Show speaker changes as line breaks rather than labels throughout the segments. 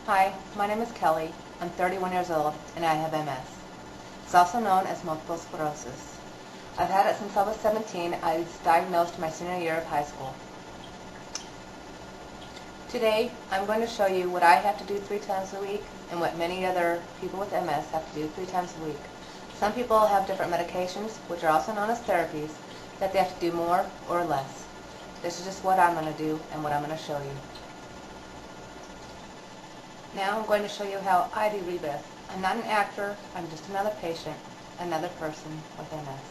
Hi, my name is Kelly. I'm 31 years old and I have MS. It's also known as multiple sclerosis. I've had it since I was 17. I was diagnosed my senior year of high school. Today, I'm going to show you what I have to do 3 times a week and what many other people with MS have to do 3 times a week. Some people have different medications, which are also known as therapies, that they have to do more or less. This is just what I'm going to do and what I'm going to show you. Now I'm going to show you how I do Rebif. I'm not an actor, I'm just another patient, another person with MS.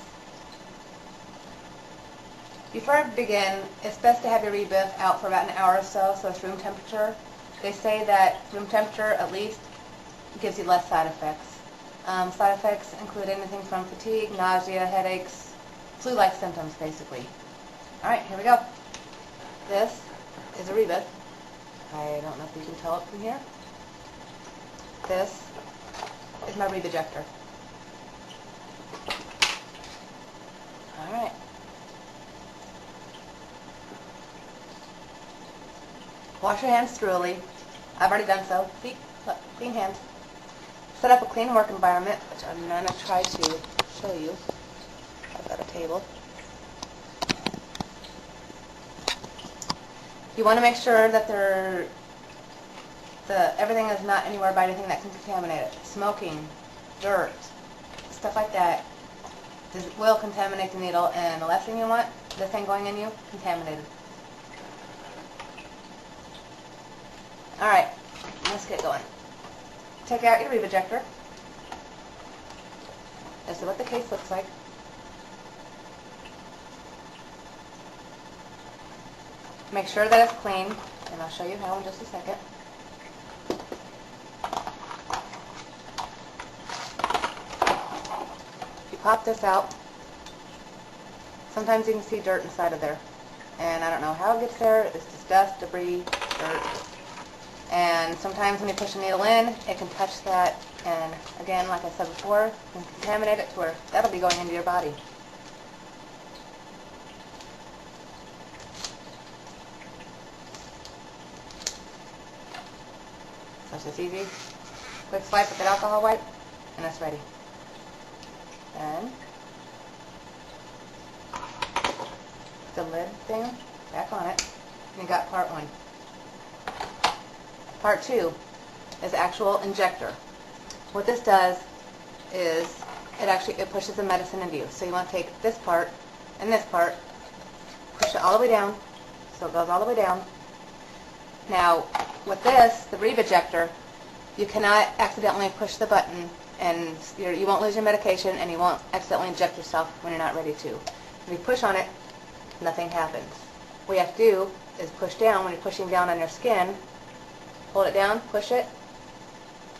Before I begin, it's best to have your Rebif out for about an hour or so it's room temperature. They say that room temperature at least gives you less side effects. Side effects include anything from fatigue, nausea, headaches, flu-like symptoms basically. Alright, here we go. This is a Rebif. I don't know if you can tell it from here. This is my Rebijector. Alright. Wash your hands thoroughly. I've already done so. See? Look, clean hands. Set up a clean work environment, which I'm going to try to show you. I've got a table. You want to make sure that everything is not anywhere by anything that can contaminate it. Smoking, dirt, stuff like that will contaminate the needle, and the last thing you want, this thing going in you, contaminated. Alright, let's get going. Take out your Rebijector. This is what the case looks like. Make sure that it's clean, and I'll show you how in just a second. You pop this out. Sometimes you can see dirt inside of there, and I don't know how it gets there. It's just dust, debris, dirt. And sometimes when you push a needle in, it can touch that, and again, like I said before, you can contaminate it to where that'll be going into your body. So it's just easy. Quick swipe with an alcohol wipe, and it's ready. Then, the lid thing back on it, and you got part 1. Part 2 is the actual injector. What this does is it pushes the medicine into you. So you want to take this part and this part, push it all the way down, so it goes all the way down. Now, with this, the Rebijector, you cannot accidentally push the button, and you won't lose your medication, and you won't accidentally inject yourself when you're not ready to. If you push on it, nothing happens. What you have to do is push down. When you're pushing down on your skin, hold it down, push it.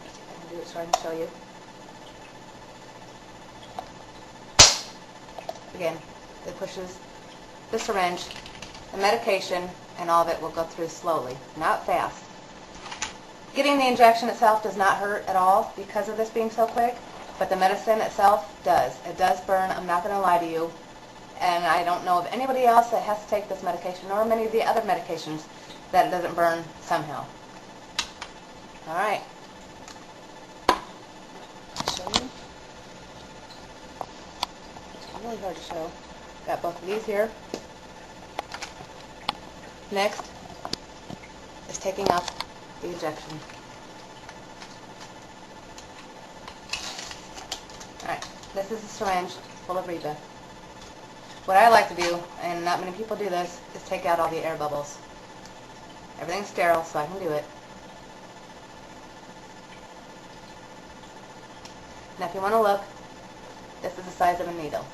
Let's see if I can do it so I can show you. Again, it pushes the syringe, the medication, and all of it will go through slowly, not fast. Getting the injection itself does not hurt at all because of this being so quick, but the medicine itself does. It does burn, I'm not going to lie to you, and I don't know of anybody else that has to take this medication or many of the other medications that it doesn't burn somehow. Alright. I'll show you. It's really hard to show. Got both of these here. Next is taking up the injection. Alright, this is a syringe full of Rebif. What I like to do, and not many people do this, is take out all the air bubbles. Everything's sterile, so I can do it. Now if you want to look, this is the size of a needle.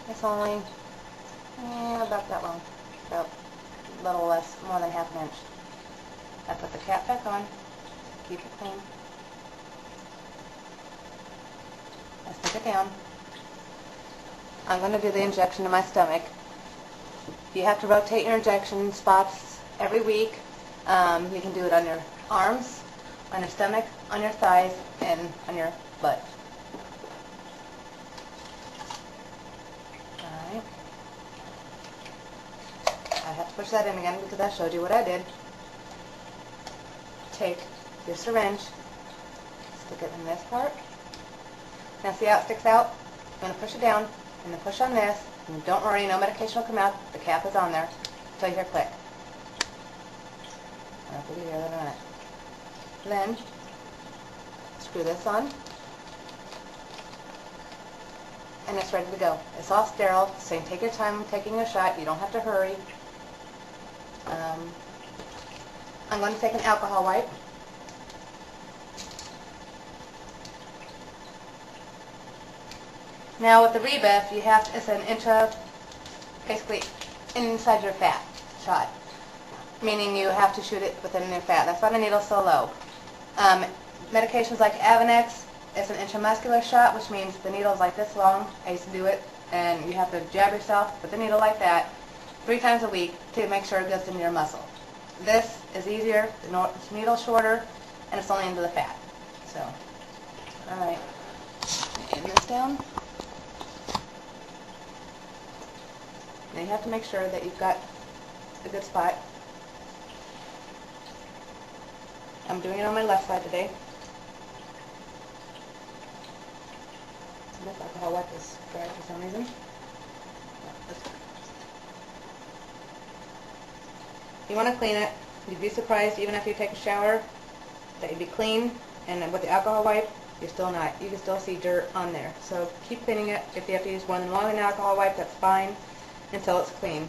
It's only about that long. About a little less, more than ½ an inch. I put the cap back on, keep it clean. I stick it down. I'm going to do the injection to my stomach. You have to rotate your injection spots every week. You can do it on your arms, on your stomach, on your thighs, and on your butt. Alright. I have to push that in again because I showed you what I did. take your syringe, stick it in this part. Now see how it sticks out? I'm going to push it down, and then push on this, and don't worry, no medication will come out. The cap is on there until you hear click. I'll put it here in a minute. Then, screw this on, and it's ready to go. It's all sterile, so you take your time taking your shot. You don't have to hurry. I'm going to take an alcohol wipe. Now with the Rebif, you have to, it's an basically inside your fat shot, meaning you have to shoot it within your fat. That's why the needle's so low. Medications like Avonex, it's an intramuscular shot, which means the needle's like this long. I used to do it, and you have to jab yourself with the needle like that 3 times a week to make sure it goes into your muscle. This is easier, the needle's shorter, and it's only into the fat. So, alright, aim this down. Now you have to make sure that you've got a good spot. I'm doing it on my left side today. This alcohol wipe is dry for some reason. You want to clean it. You'd be surprised, even after you take a shower, that you'd be clean, and with the alcohol wipe, you're still not. You can still see dirt on there. So keep cleaning it. If you have to use more than one alcohol wipe, that's fine, until it's clean.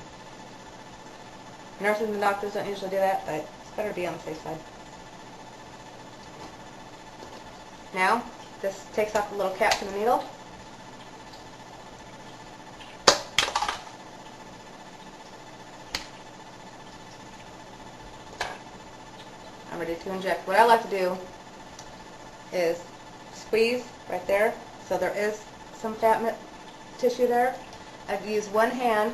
Nurses and doctors don't usually do that, but it's better to be on the safe side. Now, this takes off the little cap to the needle. I'm ready to inject. What I like to do is squeeze right there, so there is some fat tissue there. I use one hand,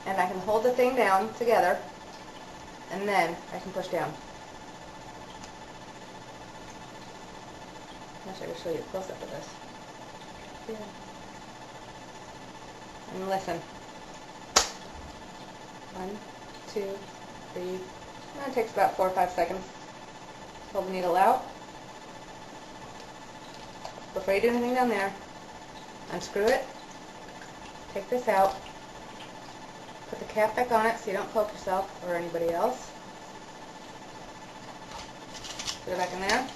and I can hold the thing down together, and then I can push down. I wish I could show you a close-up of this. Yeah. And listen. 1, 2, 3. And it takes about 4 or 5 seconds. Pull the needle out. Before you do anything down there, unscrew it. Take this out. Put the cap back on it so you don't poke yourself or anybody else. Put it back in there.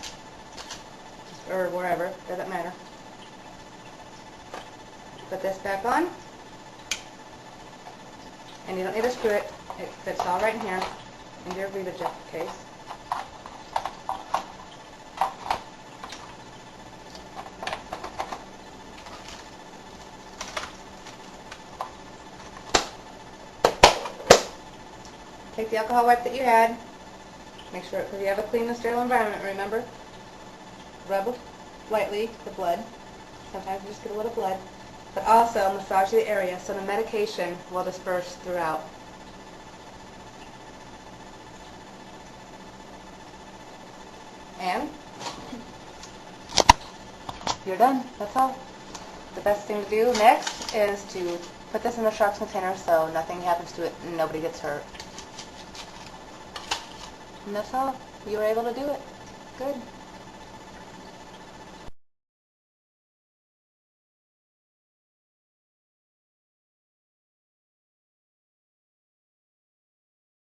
Or wherever, doesn't matter. Put this back on, and you don't need to screw it. It fits all right in here, in your Rebijector case. Take the alcohol wipe that you had. Make sure, because you have a clean and sterile environment, remember? Rub lightly the blood. Sometimes you just get a little blood. But also massage the area so the medication will disperse throughout. And you're done. That's all. The best thing to do next is to put this in a sharps container so nothing happens to it and nobody gets hurt. And that's all. You were able to do it. Good.